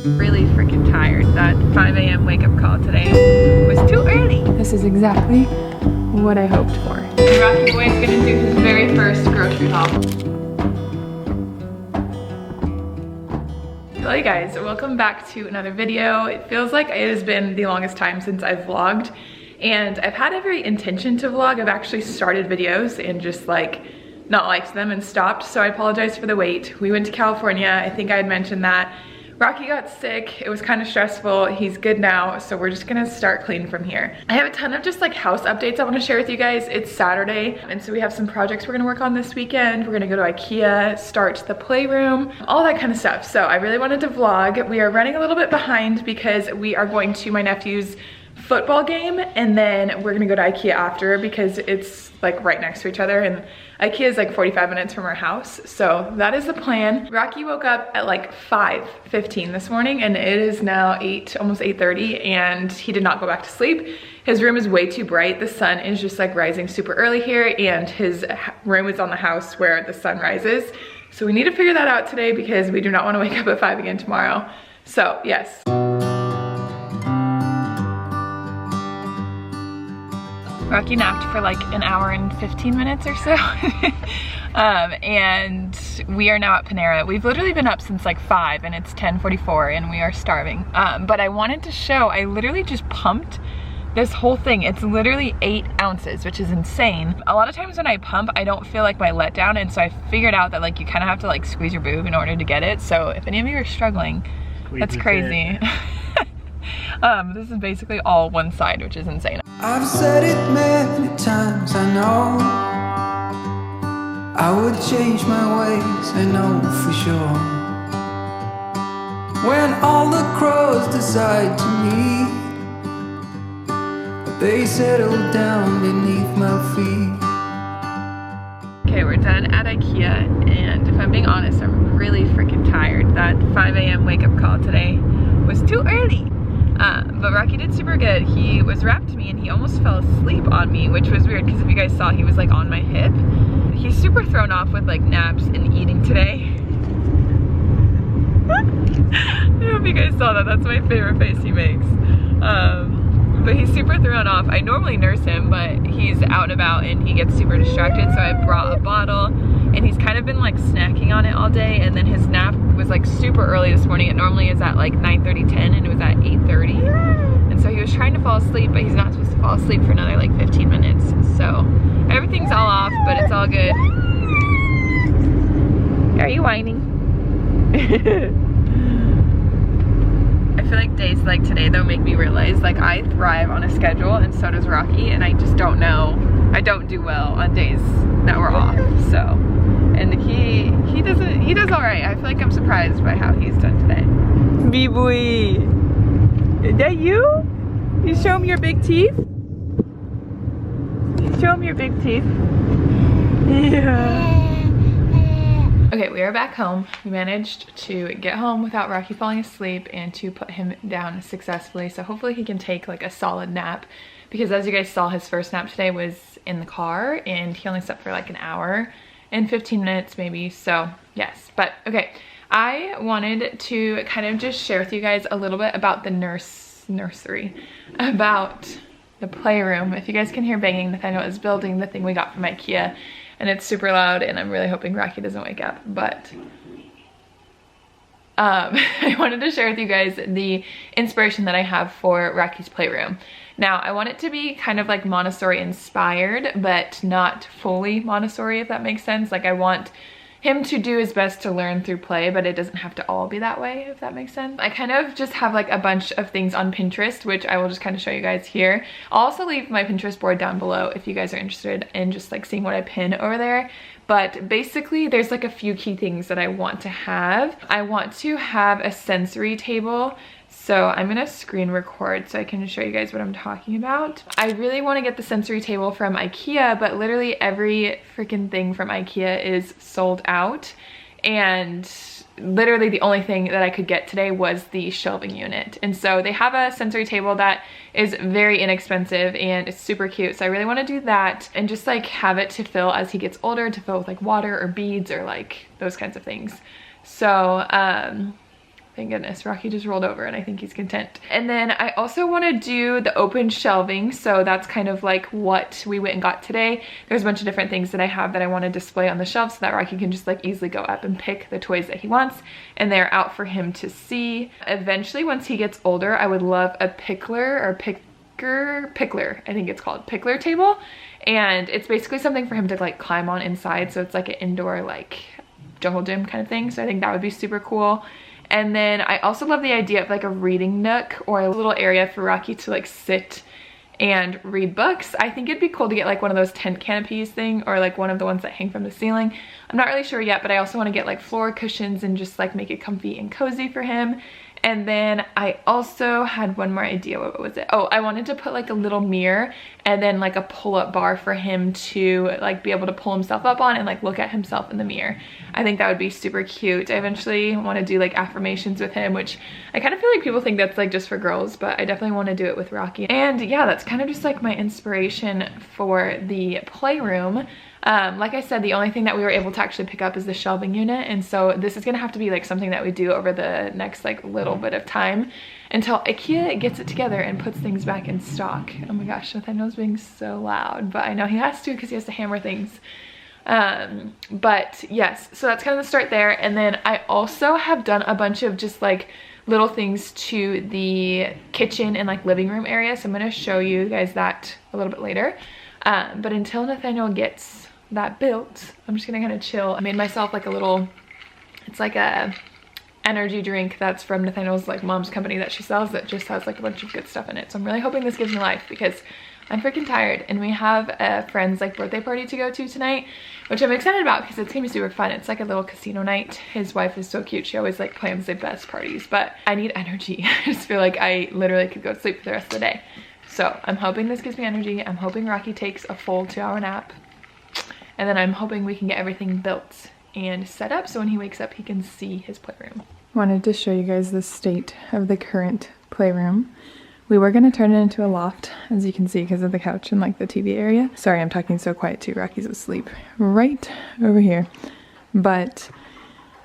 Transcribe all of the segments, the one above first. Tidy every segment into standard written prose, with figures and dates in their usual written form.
Really freaking tired. That 5 a.m. wake up call today was too early. This is exactly what I hoped for. Rocky Boy is gonna do his very first grocery haul. Hello you guys, welcome back to another video. It feels like it has been the longest time since I've vlogged, and I've had every intention to vlog. I've actually started videos and just like not liked them and stopped, so I apologize for the wait. We went to California, I think I had mentioned that. Rocky got sick, it was kind of stressful. He's good now, so we're just gonna start clean from here. I have a ton of just like house updates I wanna share with you guys. It's Saturday, and so we have some projects we're gonna work on this weekend. We're gonna go to IKEA, start the playroom, all that kind of stuff. So I really wanted to vlog. We are running a little bit behind because we are going to my nephew's football game, and then we're gonna go to IKEA after because it's like right next to each other, and IKEA is like 45 minutes from our house, so that is the plan. Rocky woke up at like 5:15 this morning, and it is now almost 8:30, and he did not go back to sleep. His room is way too bright. The sun is just like rising super early here, and his room is on the house where the sun rises. So we need to figure that out today because we do not want to wake up at 5 again tomorrow. So yes. Rocky napped for like an hour and 15 minutes or so. And we are now at Panera. We've literally been up since like 5 and it's 10:44 and we are starving. But I wanted to show, I literally just pumped this whole thing. It's literally 8 ounces, which is insane. A lot of times when I pump, I don't feel like my letdown, and so I figured out that like you kind of have to like squeeze your boob in order to get it. So if any of you are struggling, that's crazy. This is basically all one side, which is insane. I've said it many times, I know I would change my ways, I know for sure. When all the crows decide to meet, they settle down beneath my feet. Okay, we're done at IKEA, and if I'm being honest, I'm really freaking tired. That 5 a.m. wake up call today was too early. But Rocky did super good. He was wrapped to me and he almost fell asleep on me, which was weird because if you guys saw, he was like on my hip. He's super thrown off with like naps and eating today. I hope you guys saw that. That's my favorite face he makes. But he's super thrown off. I normally nurse him, but he's out and about and he gets super distracted, so I brought a bottle, and he's kind of been like snacking on it all day, and then his nap was like super early this morning. It normally is at like 9:30, 10, and it was at 8:30. And so he was trying to fall asleep, but he's not supposed to fall asleep for another like 15 minutes. So everything's all off, but it's all good. Are you whining? I feel like days like today though make me realize like I thrive on a schedule, and so does Rocky, and I just don't know, I don't do well on days that we're off. So, and he does all right. I feel like I'm surprised by how he's done today. B-boy, is that you? You show him your big teeth? Show him your big teeth. Yeah. Okay, we are back home. We managed to get home without Rocky falling asleep and to put him down successfully. So hopefully he can take like a solid nap, because as you guys saw, his first nap today was in the car and he only slept for like an hour and 15 minutes maybe. So yes, but okay. I wanted to kind of just share with you guys a little bit about the nursery, about the playroom. If you guys can hear banging, Nathaniel is building the thing we got from IKEA. And it's super loud, and I'm really hoping Rocky doesn't wake up, but I wanted to share with you guys the inspiration that I have for Rocky's playroom. Now, I want it to be kind of like Montessori inspired, but not fully Montessori, if that makes sense. Like I want him to do his best to learn through play, but it doesn't have to all be that way, if that makes sense. I kind of just have like a bunch of things on Pinterest, which I will just kind of show you guys here. I'll also leave my Pinterest board down below if you guys are interested in just like seeing what I pin over there. But basically there's like a few key things that I want to have. I want to have a sensory table. So I'm gonna screen record so I can show you guys what I'm talking about. I really wanna get the sensory table from IKEA, but literally every freaking thing from IKEA is sold out. And literally the only thing that I could get today was the shelving unit. And so they have a sensory table that is very inexpensive and it's super cute. So I really wanna do that and just like have it to fill as he gets older, to fill with like water or beads or like those kinds of things. So thank goodness. Rocky just rolled over and I think he's content. And then I also want to do the open shelving. So that's kind of like what we went and got today. There's a bunch of different things that I have that I want to display on the shelf so that Rocky can just like easily go up and pick the toys that he wants, and they're out for him to see. Eventually, once he gets older, I would love a pickler or pickler, I think it's called, pickler table. And it's basically something for him to like climb on inside. So it's like an indoor like jungle gym kind of thing. So I think that would be super cool. And then I also love the idea of like a reading nook or a little area for Rocky to like sit and read books. I think it'd be cool to get like one of those tent canopies thing, or like one of the ones that hang from the ceiling. I'm not really sure yet, but I also want to get like floor cushions and just like make it comfy and cozy for him. And then I also had one more idea. What was it? Oh, I wanted to put like a little mirror and then like a pull-up bar for him to like be able to pull himself up on and like look at himself in the mirror. I think that would be super cute. I eventually want to do like affirmations with him, which I kind of feel like people think that's like just for girls, but I definitely want to do it with Rocky. And yeah, that's kind of just like my inspiration for the playroom. Like I said, the only thing that we were able to actually pick up is the shelving unit, and so this is gonna have to be like something that we do over the next like little bit of time until IKEA gets it together and puts things back in stock. Oh my gosh, Nathaniel's being so loud, but I know he has to because he has to hammer things. But yes, so that's kind of the start there. And then I also have done a bunch of just like little things to the kitchen and like living room area, so I'm gonna show you guys that a little bit later. But until Nathaniel gets that built, I'm just gonna kind of chill. I made myself like a little, it's like a energy drink that's from Nathaniel's like mom's company that she sells, that just has like a bunch of good stuff in it. So I'm really hoping this gives me life because I'm freaking tired, and we have a friend's like birthday party to go to tonight, which I'm excited about because it's gonna be super fun. It's like a little casino night. His wife is so cute. She always like plans the best parties, but I need energy. I just feel like I literally could go to sleep for the rest of the day. So I'm hoping this gives me energy. I'm hoping Rocky takes a full 2-hour nap. And then I'm hoping we can get everything built and set up so when he wakes up, he can see his playroom. Wanted to show you guys the state of the current playroom. We were going to turn it into a loft, as you can see, because of the couch and like the TV area. Sorry, I'm talking so quiet too. Rocky's asleep right over here. But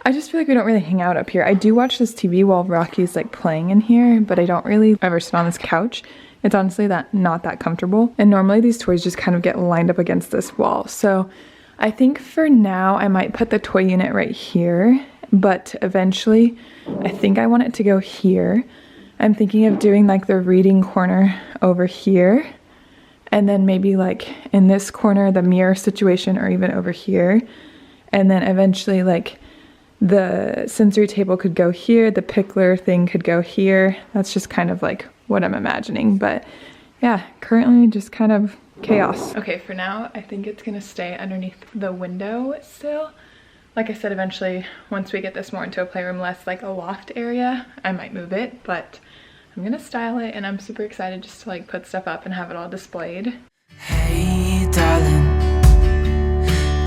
I just feel like we don't really hang out up here. I do watch this TV while Rocky's like playing in here, but I don't really ever sit on this couch. It's honestly not that comfortable. And normally these toys just kind of get lined up against this wall. So I think for now I might put the toy unit right here, but eventually I think I want it to go here. I'm thinking of doing like the reading corner over here, and then maybe like in this corner, the mirror situation, or even over here. And then eventually like the sensory table could go here, the pickler thing could go here. That's just kind of like what I'm imagining. But yeah, currently just kind of chaos. Okay, for now, I think it's gonna stay underneath the window still. Like I said, eventually, once we get this more into a playroom, less like a loft area, I might move it, but I'm gonna style it, and I'm super excited just to like put stuff up and have it all displayed. Hey darling,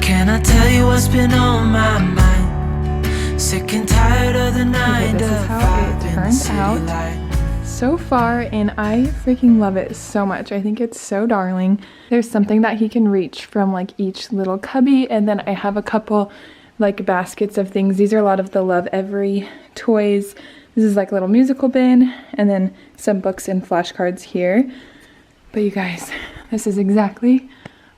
can I tell you what's been on my mind? Sick and tired of the 9 to 5 in the city light. So far, and I freaking love it so much. I think it's so darling. There's something that he can reach from like each little cubby, and then I have a couple like baskets of things. These are a lot of the Love Every toys. This is like a little musical bin, and then some books and flashcards here. But you guys, this is exactly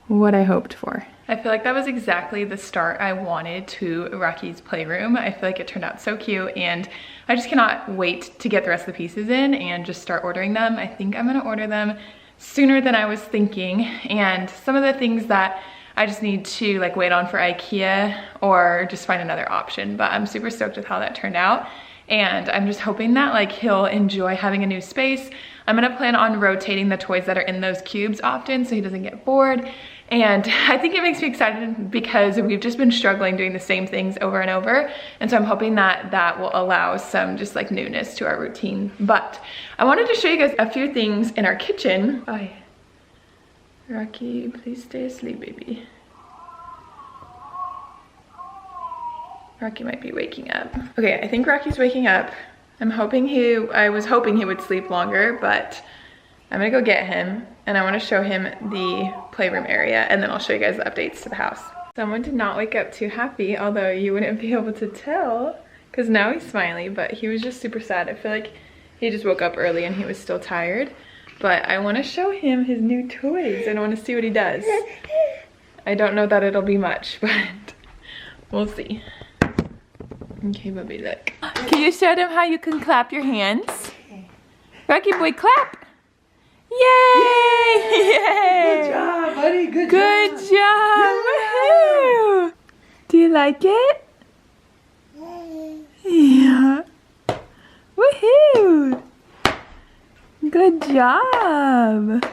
what I hoped for. I feel like that was exactly the start I wanted to Rocky's playroom. I feel like it turned out so cute, and I just cannot wait to get the rest of the pieces in and just start ordering them. I think I'm gonna order them sooner than I was thinking, and some of the things that I just need to like wait on for IKEA or just find another option, but I'm super stoked with how that turned out. And I'm just hoping that like he'll enjoy having a new space. I'm gonna plan on rotating the toys that are in those cubes often so he doesn't get bored. And I think it makes me excited because we've just been struggling doing the same things over and over. And so I'm hoping that that will allow some just like newness to our routine. But I wanted to show you guys a few things in our kitchen. Bye. Rocky, please stay asleep, baby. Rocky might be waking up. Okay, I think Rocky's waking up. I was hoping he would sleep longer, but I'm gonna go get him, and I wanna show him the playroom area, and then I'll show you guys the updates to the house. Someone did not wake up too happy, although you wouldn't be able to tell because now he's smiley, but he was just super sad. I feel like he just woke up early and he was still tired. But I want to show him his new toys and I want to see what he does. I don't know that it'll be much, but we'll see. Okay, Bubby, look. Can you show them how you can clap your hands? Rocky boy, clap. Yay! Yay! Good job, buddy. Good job. Yeah. Woohoo! Do you like it? Yeah. Woohoo! Good job.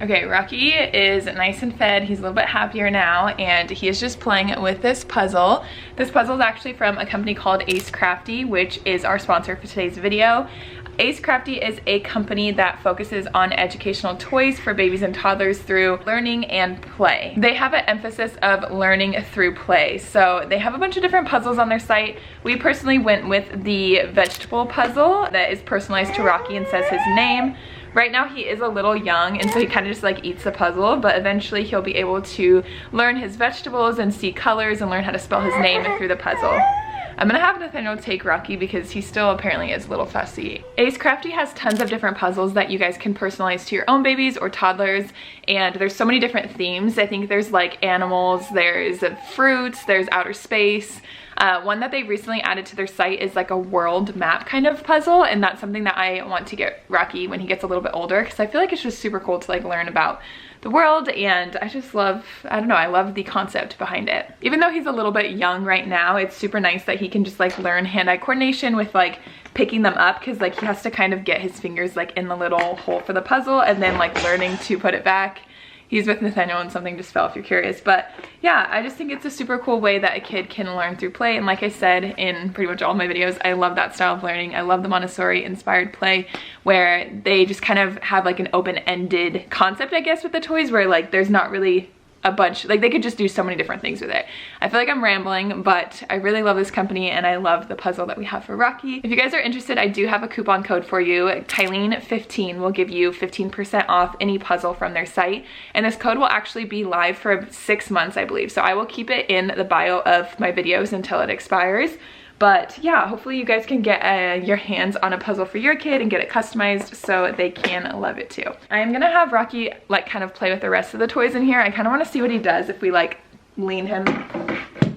Okay, Rocky is nice and fed. He's a little bit happier now, and he is just playing with this puzzle. This puzzle is actually from a company called Ace Crafty, which is our sponsor for today's video. Ace Crafty is a company that focuses on educational toys for babies and toddlers through learning and play. They have an emphasis of learning through play. So they have a bunch of different puzzles on their site. We personally went with the vegetable puzzle that is personalized to Rocky and says his name. Right now he is a little young, and so he kind of just like eats the puzzle, but eventually he'll be able to learn his vegetables and see colors and learn how to spell his name through the puzzle. I'm gonna have Nathaniel take Rocky because he still apparently is a little fussy. Ace Crafty has tons of different puzzles that you guys can personalize to your own babies or toddlers, and there's so many different themes. I think there's like animals, there's fruits, there's outer space. One that they recently added to their site is like a world map kind of puzzle, and that's something that I want to get Rocky when he gets a little bit older, because I feel like it's just super cool to like learn about the world, and I just love, I don't know, I love the concept behind it. Even though he's a little bit young right now, it's super nice that he can just like learn hand-eye coordination with like picking them up, because like he has to kind of get his fingers like in the little hole for the puzzle and then like learning to put it back. He's with Nathaniel and something just fell if you're curious. But yeah, I just think it's a super cool way that a kid can learn through play. And like I said in pretty much all my videos, I love that style of learning. I love the Montessori inspired play where they just kind of have like an open-ended concept, I guess, with the toys, where like there's not really a bunch, like they could just do so many different things with it. I feel like I'm rambling, but I really love this company and I love the puzzle that we have for Rocky. If you guys are interested, I do have a coupon code for you. Tylene15 will give you 15% off any puzzle from their site, and this code will actually be live for 6 months, I believe. So I will keep it in the bio of my videos until it expires. But yeah, hopefully you guys can get your hands on a puzzle for your kid and get it customized so they can love it too. I'm gonna have Rocky like kind of play with the rest of the toys in here. I kind of want to see what he does if we like lean him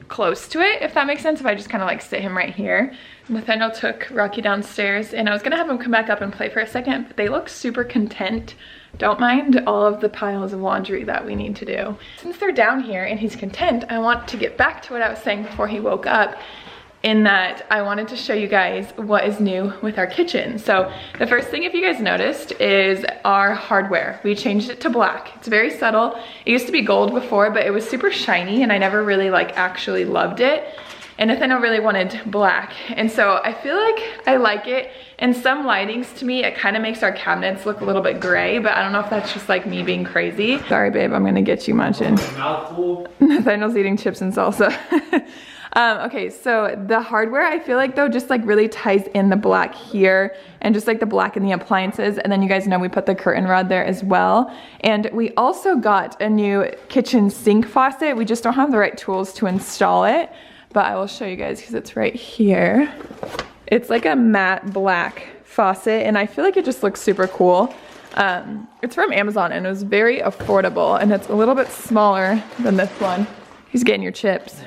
close to it, if that makes sense, if I just kind of like sit him right here. Nathaniel took Rocky downstairs, and I was gonna have him come back up and play for a second, but they look super content. Don't mind all of the piles of laundry that we need to do. Since they're down here and he's content, I want to get back to what I was saying before he woke up, in that I wanted to show you guys what is new with our kitchen. So the first thing, if you guys noticed, is our hardware. We changed it to black. It's very subtle. It used to be gold before, but it was super shiny and I never really like actually loved it. And Nathaniel really wanted black. And so I feel like I like it. In some lightings, to me, it kind of makes our cabinets look a little bit gray, but I don't know if that's just like me being crazy. Sorry, babe, I'm gonna get you munching. Mouthful. Nathaniel's eating chips and salsa. Okay, so the hardware, I feel like though, just like really ties in the black here and just like the black in the appliances. And then you guys know we put the curtain rod there as well. And we also got a new kitchen sink faucet. We just don't have the right tools to install it, but I will show you guys because it's right here. It's like a matte black faucet and I feel like it just looks super cool. It's from Amazon and it was very affordable, and it's a little bit smaller than this one. He's getting your chips.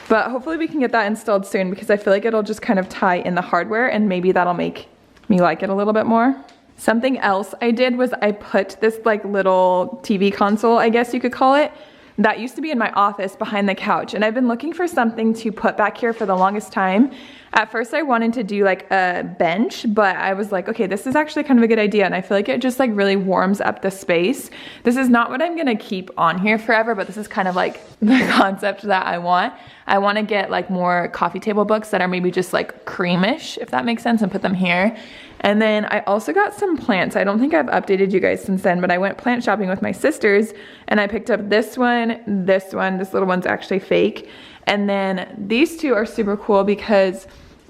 But hopefully we can get that installed soon because I feel like it'll just kind of tie in the hardware and maybe that'll make me like it a little bit more. Something else I did was I put this like little TV console, I guess you could call it, that used to be in my office behind the couch, and I've been looking for something to put back here for the longest time. At first I wanted to do like a bench, but I was like, okay, this is actually kind of a good idea, and I feel like it just like really warms up the space. This is not what I'm gonna keep on here forever, but this is kind of like the concept that I want. I want to get like more coffee table books that are maybe just like creamish, if that makes sense, and put them here. And then I also got some plants. I don't think I've updated you guys since then, but I went plant shopping with my sisters and I picked up this one, this little one's actually fake. And then these two are super cool because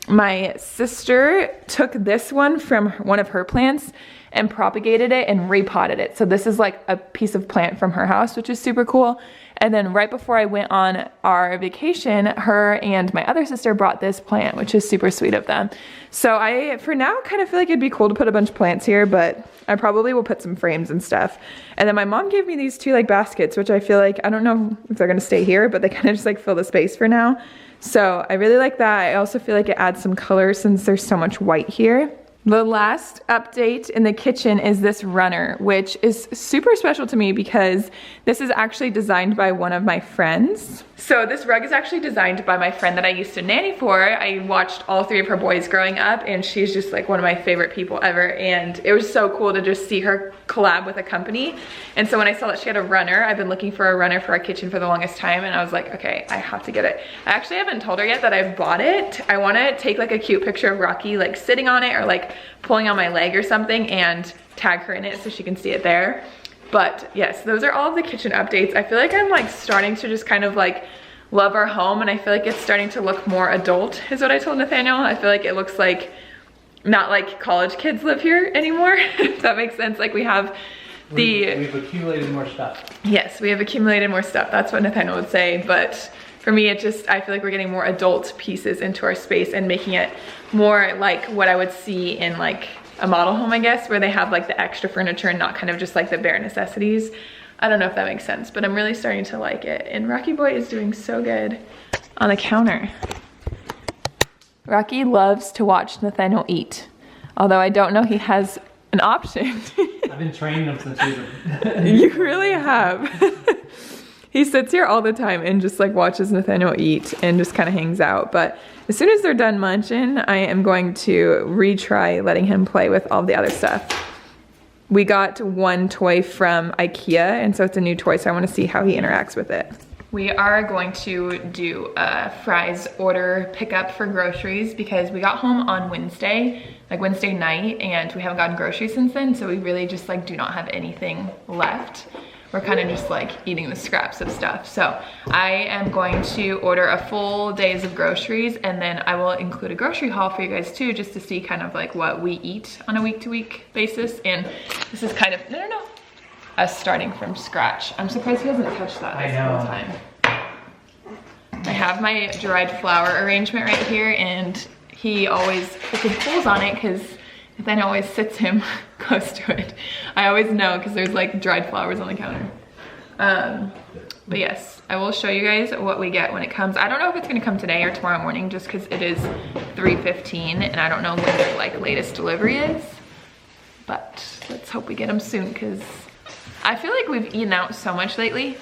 my sister took this one from one of her plants and propagated it and repotted it. So this is like a piece of plant from her house, which is super cool. And then right before I went on our vacation, her and my other sister brought this plant, which is super sweet of them. So I, for now, kind of feel like it'd be cool to put a bunch of plants here, but I probably will put some frames and stuff. And then my mom gave me these 2 like baskets, which I feel like, I don't know if they're gonna stay here, but they kind of just like fill the space for now. So I really like that. I also feel like it adds some color since there's so much white here. The last update in the kitchen is this runner, which is super special to me because this is actually designed by one of my friends. So this rug is actually designed by my friend that I used to nanny for. I watched all 3 of her boys growing up, and she's just like one of my favorite people ever. And it was so cool to just see her collab with a company. And so when I saw that she had a runner, I've been looking for a runner for our kitchen for the longest time, and I was like, okay, I have to get it. I actually haven't told her yet that I've bought it. I want to take like a cute picture of Rocky like sitting on it or like pulling on my leg or something and tag her in it so she can see it there. But yes, those are all of the kitchen updates. I feel like I'm like starting to just kind of like love our home, and I feel like it's starting to look more adult is what I told Nathaniel. I feel like it looks like not like college kids live here anymore, if that makes sense. Like we have we've accumulated more stuff. Yes, we have accumulated more stuff. That's what Nathaniel would say. But for me, it just, I feel like we're getting more adult pieces into our space and making it more like what I would see in like a model home, I guess, where they have like the extra furniture and not kind of just like the bare necessities. I don't know if that makes sense, but I'm really starting to like it. And Rocky Boy is doing so good on the counter. Rocky loves to watch Nathaniel eat, although I don't know he has an option. I've been training him since he was You really have. He sits here all the time and just like watches Nathaniel eat and just kind of hangs out. But as soon as they're done munching, I am going to retry letting him play with all the other stuff. We got one toy from IKEA, and so it's a new toy, so I want to see how he interacts with it. We are going to do a Fry's order pickup for groceries because we got home on Wednesday, like Wednesday night, and we haven't gotten groceries since then, so we really just like do not have anything left. We're kind of just like eating the scraps of stuff. So I am going to order a full days of groceries, and then I will include a grocery haul for you guys too, just to see kind of like what we eat on a week-to-week basis. And this is kind of, no, us starting from scratch. I'm surprised he hasn't touched that this whole time. I have my dried flower arrangement right here, and he always freaking pulls on it because then always sits him close to it. I always know because there's like dried flowers on the counter. But yes, I will show you guys what we get when it comes. I don't know if it's gonna come today or tomorrow morning just because it is 3:15 and I don't know when their like latest delivery is. But let's hope we get them soon because I feel like we've eaten out so much lately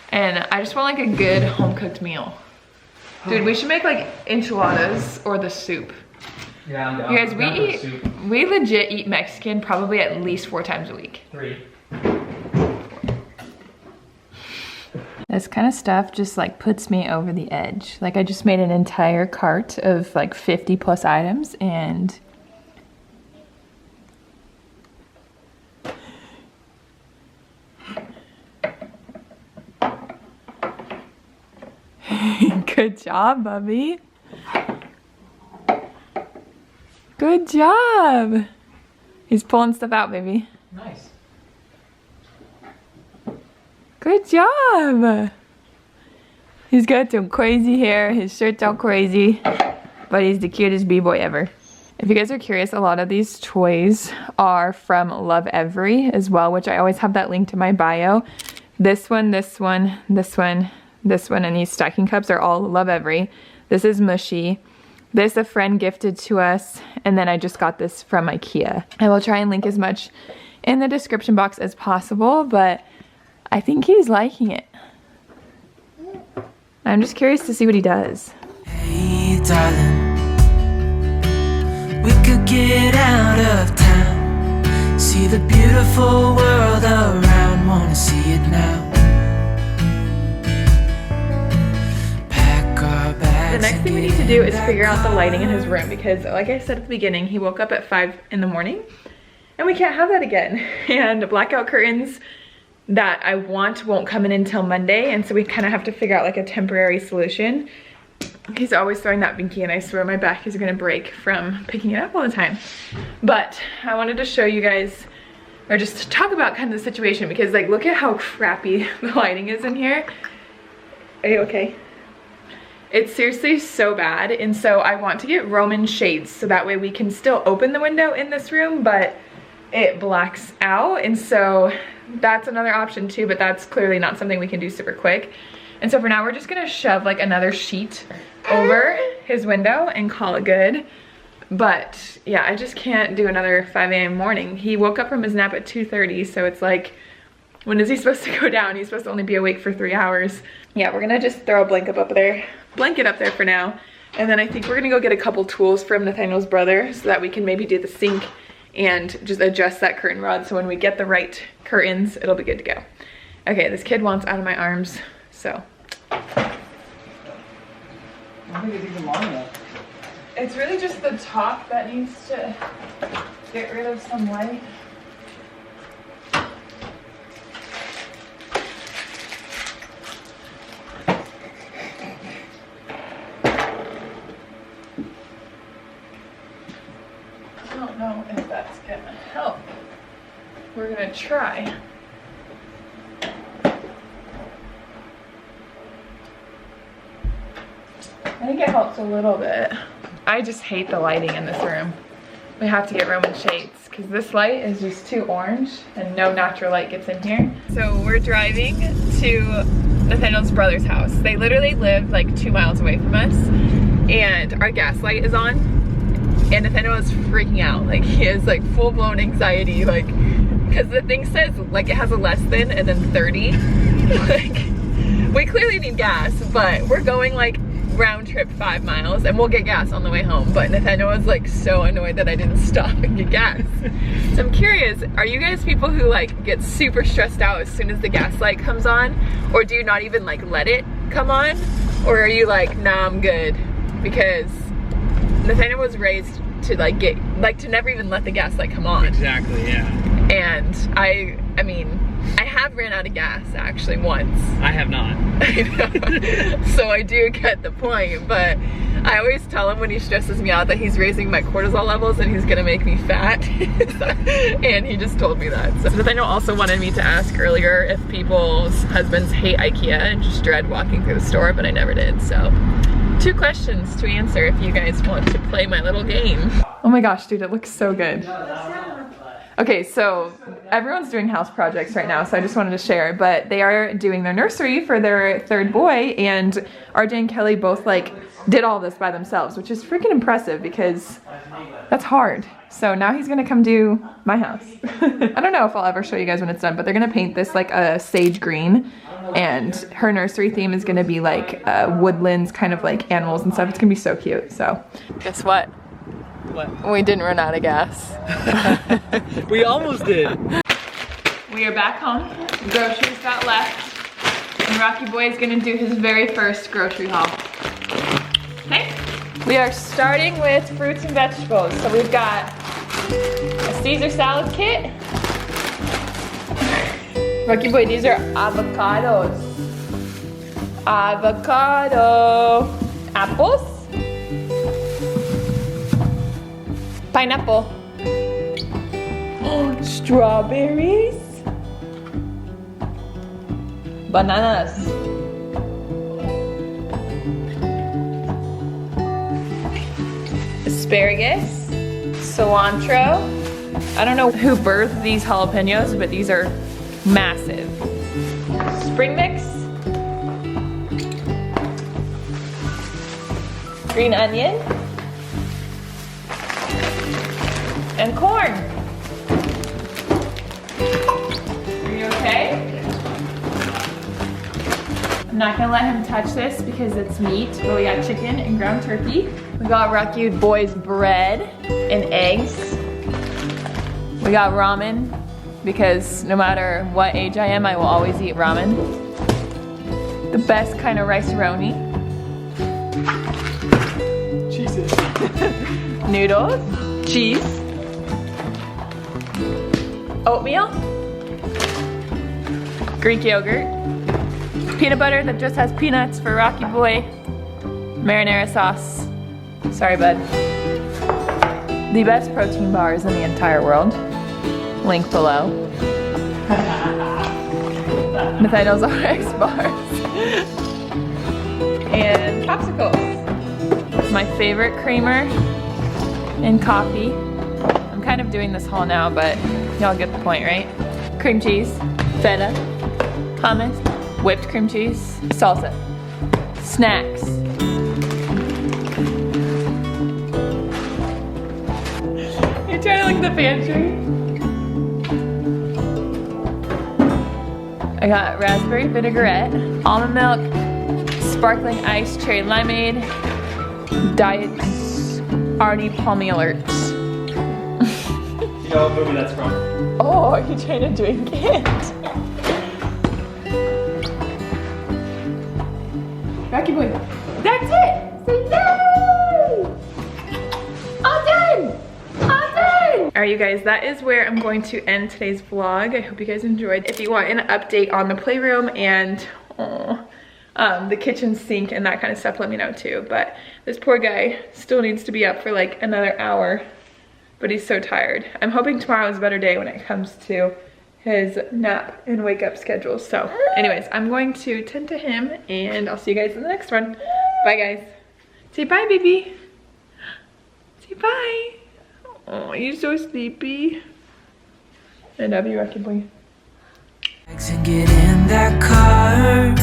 and I just want like a good home cooked meal. Dude, we should make like enchiladas or the soup. Yeah, I'm down. You guys, we legit eat Mexican probably at least 4 times a week. 3. This kind of stuff just like puts me over the edge. Like I just made an entire cart of like 50 plus items and good job, Bubby. Good job. He's pulling stuff out, baby. Nice. Good job. He's got some crazy hair. His shirt's all crazy, but he's the cutest b-boy ever. If you guys are curious, a lot of these toys are from Love Every as well, which I always have that link to my bio. This one, this one, this one, this one, and these stacking cups are all Love Every. This is Mushy. This a friend gifted to us, and then I just got this from IKEA. I will try and link as much in the description box as possible, but I think he's liking it. I'm just curious to see what he does. Hey darling, we could get out of town, see the beautiful world around, wanna see it now. The next thing we need to do is figure out the lighting in his room because like I said at the beginning, he woke up at 5 in the morning and we can't have that again. And blackout curtains that I want won't come in until Monday, and so we kind of have to figure out like a temporary solution. He's always throwing that binky and I swear my back is gonna break from picking it up all the time. But I wanted to show you guys or just talk about kind of the situation, because like look at how crappy the lighting is in here. Are you okay? It's seriously so bad, and so I want to get Roman shades so that way we can still open the window in this room, but it blacks out, and so that's another option too, but that's clearly not something we can do super quick. And so for now, we're just gonna shove like another sheet over his window and call it good. But yeah, I just can't do another 5 a.m. morning. He woke up from his nap at 2:30, so it's like, when is he supposed to go down? He's supposed to only be awake for 3 hours. Yeah, we're gonna just throw a blanket up there for now. And then I think we're gonna go get a couple tools from Nathaniel's brother so that we can maybe do the sink and just adjust that curtain rod, so when we get the right curtains, it'll be good to go. Okay, this kid wants out of my arms, so. I don't think it's even long enough. It's really just the top that needs to get rid of some light. I don't know if that's gonna help. We're gonna try. I think it helps a little bit. I just hate the lighting in this room. We have to get Roman shades because this light is just too orange and no natural light gets in here. So we're driving to Nathaniel's brother's house. They literally live like 2 miles away from us, and our gas light is on, and Nathaniel is freaking out. Like he has like full-blown anxiety, like, because the thing says like it has a less than and then 30. Like, we clearly need gas, but we're going like round trip 5 miles, and we'll get gas on the way home. But Nathaniel was like so annoyed that I didn't stop and get gas. So I'm curious, are you guys people who like get super stressed out as soon as the gas light comes on, or do you not even like let it come on, or are you like, nah, I'm good? Because Nathaniel was raised to like to never even let the gas light come on. Exactly, yeah. And I mean, I have ran out of gas actually once. I have not. I know. So I do get the point, but I always tell him when he stresses me out that he's raising my cortisol levels and he's gonna make me fat. And he just told me that. So Nathaniel also wanted me to ask earlier if people's husbands hate IKEA and just dread walking through the store, but I never did. So 2 questions to answer if you guys want to play my little game. Oh my gosh, dude, it looks so good. Okay, so everyone's doing house projects right now, so I just wanted to share, but they are doing their nursery for their 3rd boy, and RJ and Kelly both like did all this by themselves, which is freaking impressive because that's hard. So now he's gonna come do my house. I don't know if I'll ever show you guys when it's done, but they're gonna paint this like a sage green, and her nursery theme is gonna be like woodlands, kind of like animals and stuff. It's gonna be so cute. So guess what? What? We didn't run out of gas. We almost did. We are back home. Groceries got left, and Rocky Boy is gonna do his very first grocery haul. Okay? We are starting with fruits and vegetables. So we've got a Caesar salad kit. Rocky Boy, these are avocados. Avocado. Apples. Pineapple. Oh, strawberries. Bananas. Asparagus. Cilantro. I don't know who birthed these jalapenos, but these are massive. Spring mix. Green onion. And corn. Are you okay? I'm not gonna let him touch this because it's meat, but we got chicken and ground turkey. We got Rocky Boy's bread and eggs. We got ramen because no matter what age I am, I will always eat ramen. The best kind of rice-a-roni. Jesus. Noodles. Cheese. Oatmeal, Greek yogurt, peanut butter that just has peanuts for Rocky Boy, marinara sauce, sorry bud, the best protein bars in the entire world, Link below. Methyl's RX bars. And popsicles. My favorite creamer and coffee. I'm kind of doing this haul now, but y'all get the point, right? Cream cheese, feta, hummus, whipped cream cheese, salsa, snacks. You're trying to look at the pantry? I got raspberry vinaigrette, almond milk, sparkling ice, cherry limeade, diet Artie Palmy Alert. You know what movie that's from? Oh, are you trying to drink it? Rocky boy. That's it! Say no! All done! All done! Alright you guys, that is where I'm going to end today's vlog. I hope you guys enjoyed. If you want an update on the playroom and the kitchen sink and that kind of stuff, let me know too. But this poor guy still needs to be up for like another hour, but he's so tired. I'm hoping tomorrow is a better day when it comes to his nap and wake up schedule. So anyways, I'm going to tend to him and I'll see you guys in the next one. Bye guys. Say bye, baby. Say bye. Oh, you're so sleepy. I love you, Rocky boy. And get in that car.